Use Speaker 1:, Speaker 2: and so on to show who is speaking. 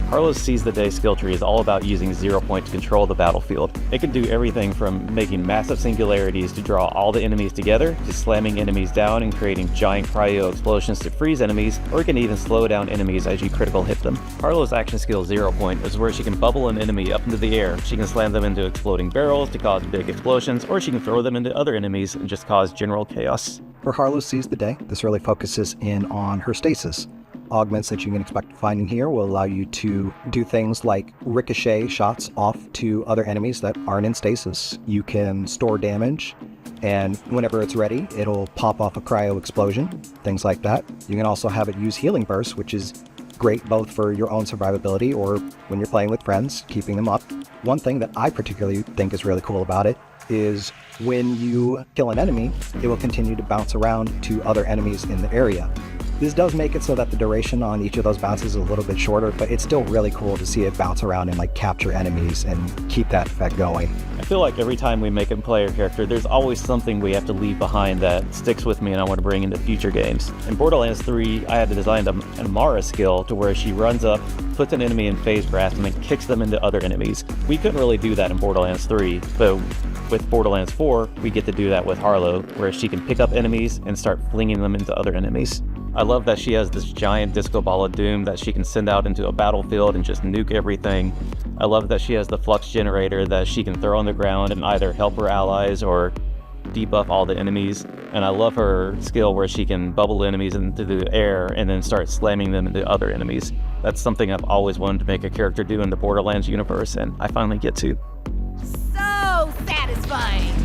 Speaker 1: Harlowe's Seize the Day skill tree is all about using 0 point to control the battlefield. It can do everything from making massive singularities to draw all the enemies together, to slamming enemies down and creating giant cryo explosions to freeze enemies, or it can even slow down enemies as you critical hit them. Harlowe's action skill 0 point is where she can bubble an enemy up into the air. She can slam them into exploding barrels to cause big explosions, or she can throw them into other enemies and just cause general chaos.
Speaker 2: For Harlowe Seize the Day, this really focuses in on her stasis. Augments that you can expect to find in here will allow you to do things like ricochet shots off to other enemies that aren't in stasis. You can store damage, and whenever it's ready, it'll pop off a cryo explosion, things like that. You can also have it use healing bursts, which is great both for your own survivability or when you're playing with friends, keeping them up. One thing that I particularly think is really cool about it is when you kill an enemy, it will continue to bounce around to other enemies in the area. This does make it so that the duration on each of those bounces is a little bit shorter, but it's still really cool to see it bounce around and like capture enemies and keep that effect going.
Speaker 1: I feel like every time we make a player character, there's always something we have to leave behind that sticks with me and I want to bring into future games. In Borderlands 3, I had to design an Amara skill to where she runs up, puts an enemy in phase grasp, and then kicks them into other enemies. We couldn't really do that in Borderlands 3, but with Borderlands 4, we get to do that with Harlowe, where she can pick up enemies and start flinging them into other enemies. I love that she has this giant disco ball of doom that she can send out into a battlefield and just nuke everything. I love that she has the Flux Generator that she can throw on the ground and either help her allies or debuff all the enemies. And I love her skill where she can bubble enemies into the air and then start slamming them into other enemies. That's something I've always wanted to make a character do in the Borderlands universe, and I finally get to.
Speaker 3: So satisfying!